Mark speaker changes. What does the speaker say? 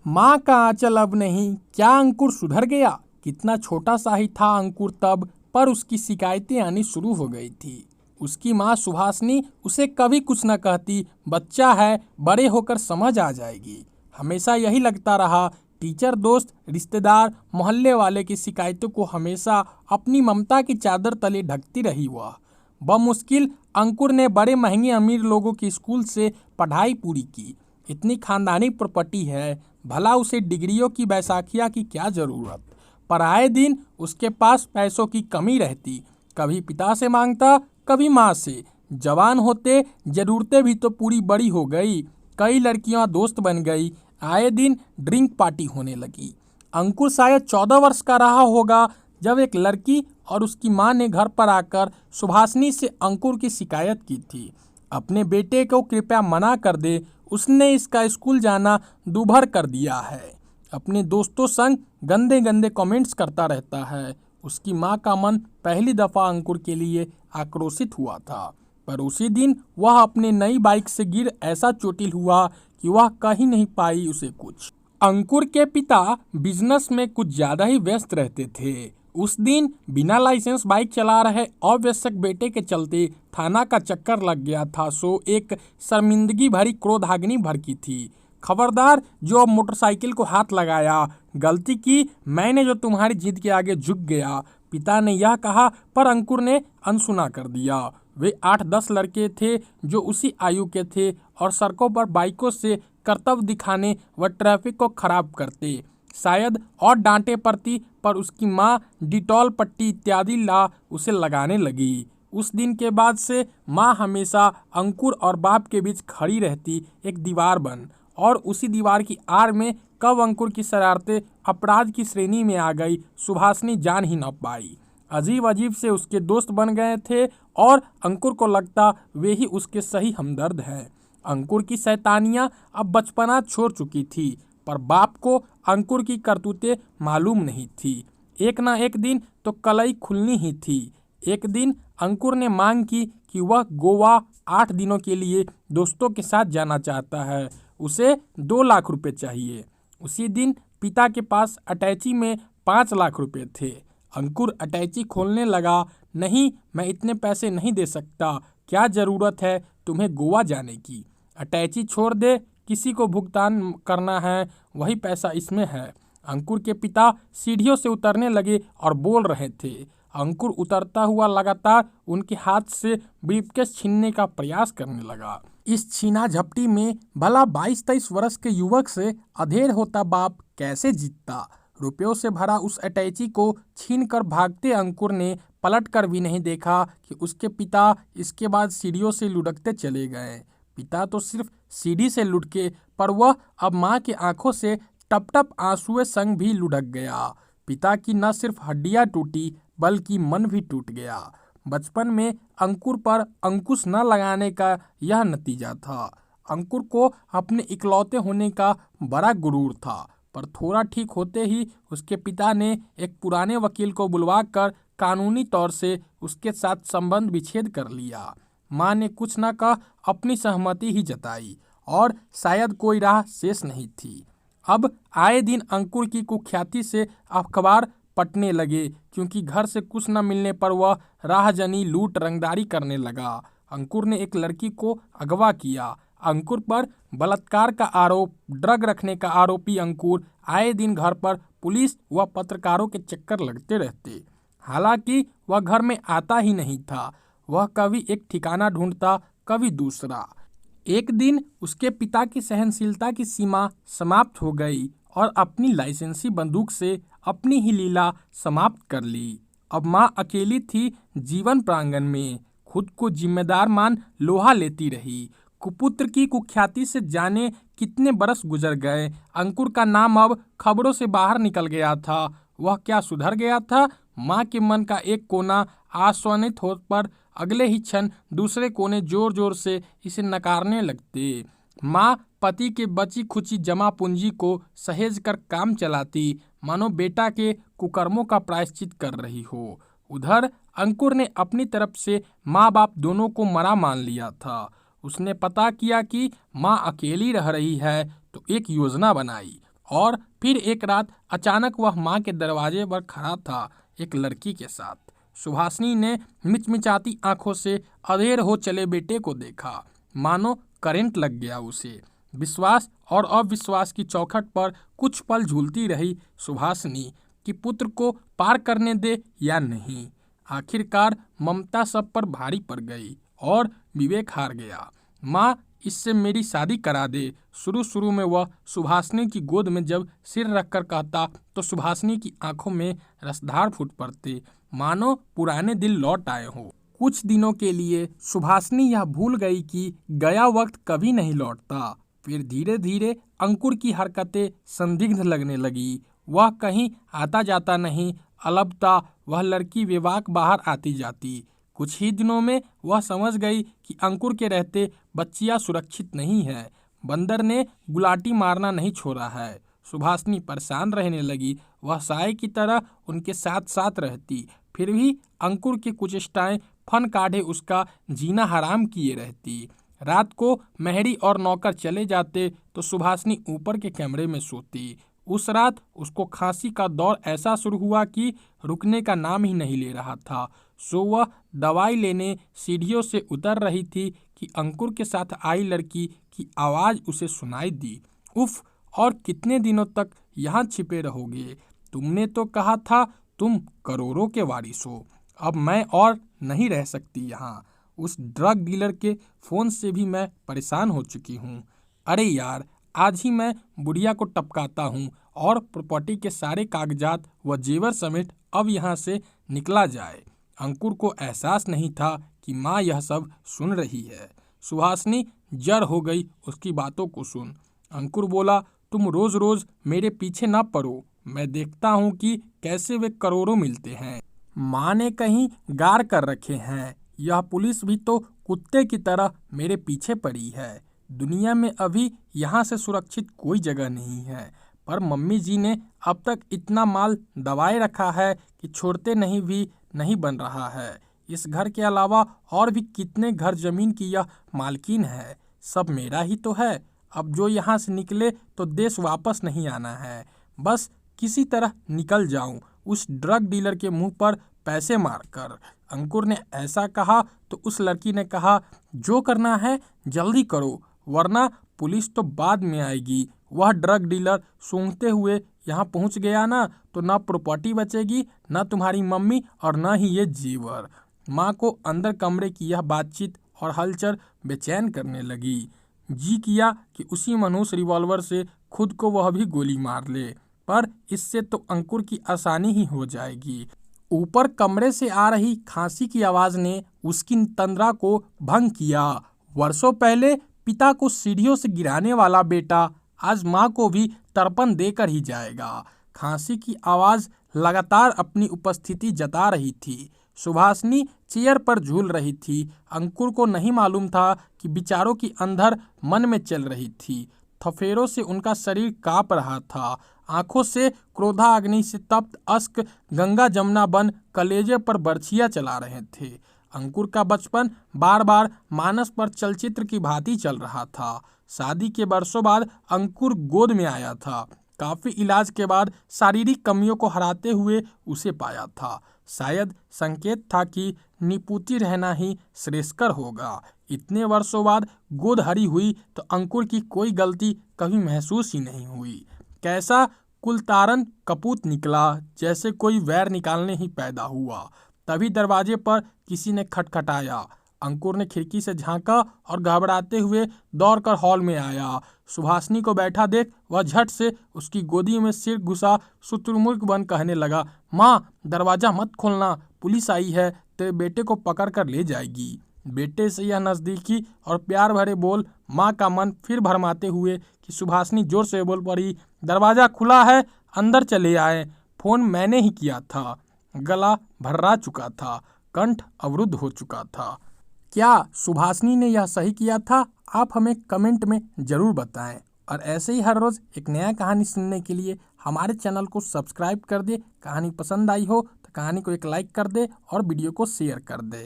Speaker 1: माँ का आंचल अब नहीं, क्या अंकुर सुधर गया? कितना छोटा सा ही था अंकुर तब, पर उसकी शिकायतें आनी शुरू हो गई थी। उसकी माँ सुहासिनी उसे कभी कुछ न कहती, बच्चा है, बड़े होकर समझ आ जाएगी। हमेशा यही लगता रहा। टीचर, दोस्त, रिश्तेदार, मोहल्ले वाले की शिकायतों को हमेशा अपनी ममता की चादर तले ढकती रही वह। बमुश्किल अंकुर ने बड़े महंगे अमीर लोगों के स्कूल से पढ़ाई पूरी की। इतनी खानदानी प्रॉपर्टी है, भला उसे डिग्रियों की बैसाखिया की क्या जरूरत। पर आए दिन उसके पास पैसों की कमी रहती। कभी पिता से मांगता, कभी माँ से। जवान होते जरूरतें भी तो पूरी बड़ी हो गई। कई लड़कियां दोस्त बन गई। आए दिन ड्रिंक पार्टी होने लगी। अंकुर शायद 14 वर्ष का रहा होगा जब एक लड़की और उसकी माँ ने घर पर आकर सुभाषिनी से अंकुर की शिकायत की थी। अपने बेटे को कृपया मना कर दे, उसने इसका स्कूल जाना दूभर कर दिया है। अपने दोस्तों संग गंदे गंदे कमेंट्स करता रहता है। उसकी माँ का मन पहली दफा अंकुर के लिए आक्रोशित हुआ था। पर उसी दिन वह अपने नई बाइक से गिर ऐसा चोटिल हुआ कि वह कह ही नहीं पाई उसे कुछ। अंकुर के पिता बिजनेस में कुछ ज्यादा ही व्यस्त रहते थे। उस दिन बिना लाइसेंस बाइक चला रहे अवयस्क बेटे के चलते थाना का चक्कर लग गया था। सो एक शर्मिंदगी भरी क्रोधाग्नि भड़की थी। खबरदार जो अब मोटरसाइकिल को हाथ लगाया, गलती की मैंने जो तुम्हारी जिद के आगे झुक गया, पिता ने यह कहा। पर अंकुर ने अनसुना कर दिया। वे 8-10 लड़के थे जो उसी आयु के थे और सड़कों पर बाइकों से करतब दिखाने व ट्रैफिक को खराब करते। शायद और डांटे पड़ती, पर उसकी माँ डिटॉल पट्टी इत्यादि ला उसे लगाने लगी। उस दिन के बाद से माँ हमेशा अंकुर और बाप के बीच खड़ी रहती, एक दीवार बन। और उसी दीवार की आड़ में कब अंकुर की शरारतें अपराध की श्रेणी में आ गई, सुभाषिनी जान ही न पाई। अजीब अजीब से उसके दोस्त बन गए थे और अंकुर को लगता वे ही उसके सही हमदर्द हैं। अंकुर की शैतानियां अब बचपना छोड़ चुकी थी, पर बाप को अंकुर की करतूतें मालूम नहीं थी। एक न एक दिन तो कलई खुलनी ही थी। एक दिन अंकुर ने मांग की कि वह गोवा 8 दिनों के लिए दोस्तों के साथ जाना चाहता है। उसे 2 लाख रुपए चाहिए। उसी दिन पिता के पास अटैची में 5 लाख रुपए थे। अंकुर अटैची खोलने लगा। नहीं, मैं इतने पैसे नहीं दे सकता। क्या जरूरत है तुम्हें गोवा जाने की? अटैची छोड़ दे, किसी को भुगतान करना है वही पैसा इसमें है। अंकुर के पिता सीढ़ियों से उतरने लगे और बोल रहे थे। अंकुर उतरता हुआ लगातार उनके हाथ से ब्रीफकेस छीनने का प्रयास करने लगा। इस छीना झपटी में भला 22-23 वर्ष के युवक से अधेर होता बाप कैसे जीतता? रुपयों से भरा उस अटैची को छीन कर भागते अंकुर ने पलट कर भी नहीं देखा कि उसके पिता इसके बाद सीढ़ियों से लुढ़कते चले गए। पिता तो सिर्फ सीढ़ी से लुढ़के, पर वह अब माँ की आंखों से टप टप आंसुए संग भी लुढ़क गया। पिता की न सिर्फ हड्डियां टूटी बल्कि मन भी टूट गया। बचपन में अंकुर पर अंकुश न लगाने का यह नतीजा था। अंकुर को अपने इकलौते होने का बड़ा गुरूर था, पर थोड़ा ठीक होते ही उसके पिता ने एक पुराने वकील को बुलवाकर कानूनी तौर से उसके साथ संबंध विच्छेद कर लिया। माँ ने कुछ न कहा, अपनी सहमति ही जताई और शायद कोई राह शेष नहीं थी। अब आए दिन अंकुर की कुख्याति से अखबार पटने लगे, क्योंकि घर से कुछ न मिलने पर वह राहजनी लूट रंगदारी करने लगा। अंकुर ने एक लड़की को अगवा किया। अंकुर पर बलात्कार का आरोप, ड्रग रखने का आरोपी अंकुर आए दिन घर पर पुलिस व पत्रकारों के चक्कर लगते रहते। हालांकि वह घर में आता ही नहीं था। वह कभी एक ठिकाना ढूंढता, कभी दूसरा। एक दिन उसके पिता की सहनशीलता की सीमा समाप्त हो गई और अपनी लाइसेंसी बंदूक से अपनी ही लीला समाप्त कर ली। अब माँ अकेली थी जीवन प्रांगण में, खुद को जिम्मेदार मान लोहा लेती रही। कुपुत्र की कुख्याति से जाने कितने बरस गुजर गए। अंकुर का नाम अब खबरों से बाहर निकल गया था। वह क्या सुधर गया था? माँ के मन का एक कोना आश्वानित हो, पर अगले ही क्षण दूसरे कोने जोर जोर से इसे नकारने लगते। माँ पति के बची खुची जमा पूंजी को सहेज कर काम चलाती, मानो बेटा के कुकर्मों का प्रायश्चित कर रही हो। उधर अंकुर ने अपनी तरफ से माँ बाप दोनों को मरा मान लिया था। उसने पता किया कि माँ अकेली रह रही है तो एक योजना बनाई और फिर एक रात अचानक वह माँ के दरवाजे पर खड़ा था एक लड़की के साथ। सुभाषनी ने मिचमिचाती आंखों से अधेर हो चले बेटे को देखा, मानो करंट लग गया उसे। विश्वास और अविश्वास की चौखट पर कुछ पल झूलती रही सुभाषनी कि पुत्र को पार करने दे या नहीं। आखिरकार ममता सब पर भारी पड़ गई और विवेक हार गया। माँ, इससे मेरी शादी करा दे। शुरू में वह सुभाषनी की गोद में जब सिर रखकर कहता तो सुभाषनी की आंखों में रसधार फूट पड़ते, मानो पुराने दिन लौट आए हों। कुछ दिनों के लिए सुभाषनी यह भूल गई कि गया वक्त कभी नहीं लौटता। फिर धीरे धीरे अंकुर की हरकतें संदिग्ध लगने लगी। वह कहीं आता जाता नहीं, अलबत्ता वह लड़की बेबाक बाहर आती जाती। कुछ ही दिनों में वह समझ गई कि अंकुर के रहते बच्चियां सुरक्षित नहीं है। बंदर ने गुलाटी मारना नहीं छोड़ा है। सुभाषनी परेशान रहने लगी। वह साए की तरह उनके साथ साथ रहती, फिर भी अंकुर की कुचेष्टाएं फन काढ़े उसका जीना हराम किए रहती। रात को मेहरी और नौकर चले जाते तो सुभाषनी ऊपर के कमरे में सोती। उस रात उसको खांसी का दौर ऐसा शुरू हुआ कि रुकने का नाम ही नहीं ले रहा था। सो वह दवाई लेने सीढ़ियों से उतर रही थी कि अंकुर के साथ आई लड़की की आवाज़ उसे सुनाई दी। उफ, और कितने दिनों तक यहाँ छिपे रहोगे? तुमने तो कहा था तुम करोड़ों के वारिस हो। अब मैं और नहीं रह सकती यहाँ। उस ड्रग डीलर के फ़ोन से भी मैं परेशान हो चुकी हूँ। अरे यार, आज ही मैं बुढ़िया को टपकाता हूँ और प्रॉपर्टी के सारे कागजात व जेवर समेत अब यहाँ से निकला जाए। अंकुर को एहसास नहीं था कि माँ यह सब सुन रही है। सुहासिनी जड़ हो गई उसकी बातों को सुन। अंकुर बोला, तुम रोज रोज मेरे पीछे ना पड़ो, मैं देखता हूँ कि कैसे वे करोड़ों मिलते हैं। माँ ने कहीं गाड़ कर रखे हैं। यह पुलिस भी तो कुत्ते की तरह मेरे पीछे पड़ी है। दुनिया में अभी यहाँ से सुरक्षित कोई जगह नहीं है, पर मम्मी जी ने अब तक इतना माल दबाए रखा है कि छोड़ते नहीं भी नहीं बन रहा है। इस घर के अलावा और भी कितने घर जमीन की यह मालकिन है, सब मेरा ही तो है। अब जो यहाँ से निकले तो देश वापस नहीं आना है, बस किसी तरह निकल जाऊं उस ड्रग डीलर के मुंह पर पैसे मारकर। अंकुर ने ऐसा कहा तो उस लड़की ने कहा, जो करना है जल्दी करो, वरना पुलिस तो बाद में आएगी। वह ड्रग डीलर सूंघते हुए यहाँ पहुँच गया ना तो न प्रॉपर्टी बचेगी, न तुम्हारी मम्मी और न ही ये जेवर। माँ को अंदर कमरे की यह बातचीत और हलचल बेचैन करने लगी। जी किया कि उसी मनहूस रिवॉल्वर से खुद को वह भी गोली मार ले, पर इससे तो अंकुर की आसानी ही हो जाएगी। ऊपर कमरे से आ रही खांसी की आवाज़ ने उसकी तंद्रा को भंग किया। वर्षों पहले पिता को सीढ़ियों से गिराने वाला बेटा आज माँ को भी तर्पण देकर ही जाएगा। खांसी की आवाज़ लगातार अपनी उपस्थिति जता रही थी। सुभाषनी चेयर पर झूल रही थी। अंकुर को नहीं मालूम था कि विचारों की अंधर मन में चल रही थी। थफेरों से उनका शरीर कांप रहा था। आंखों से क्रोधाग्नि से तप्त अश्क गंगा जमुना बन कलेजे पर बर्छियां चला रहे थे। अंकुर का बचपन बार बार मानस पर चलचित्र की भांति चल रहा था। शादी के वर्षों बाद अंकुर गोद में आया था। काफी इलाज के बाद शारीरिक कमियों को हराते हुए उसे पाया था। शायद संकेत था कि निपुती रहना ही श्रेयस्कर होगा। इतने वर्षों बाद गोद हरी हुई तो अंकुर की कोई गलती कभी महसूस ही नहीं हुई। कैसा कुलतारन कपूत निकला, जैसे कोई वैर निकालने ही पैदा हुआ। तभी दरवाजे पर किसी ने खटखटाया। अंकुर ने खिड़की से झांका और घबराते हुए दौड़कर हॉल में आया। सुभाषनी को बैठा देख वह झट से उसकी गोदी में सिर घुसा शुतुरमुर्ग बन कहने लगा, माँ, दरवाजा मत खोलना, पुलिस आई है, तेरे बेटे को पकड़ कर ले जाएगी। बेटे से यह नज़दीकी और प्यार भरे बोल माँ का मन फिर भरमाते हुए कि सुभाषनी जोर से बोल पड़ी, दरवाज़ा खुला है, अंदर चले आए, फ़ोन मैंने ही किया था। गला भर्रा चुका था, कंठ अवरुद्ध हो चुका था। क्या सुभाषनी ने यह सही किया था? आप हमें कमेंट में ज़रूर बताएं। और ऐसे ही हर रोज़ एक नया कहानी सुनने के लिए हमारे चैनल को सब्सक्राइब कर दे। कहानी पसंद आई हो तो कहानी को एक लाइक कर दे और वीडियो को शेयर कर दे।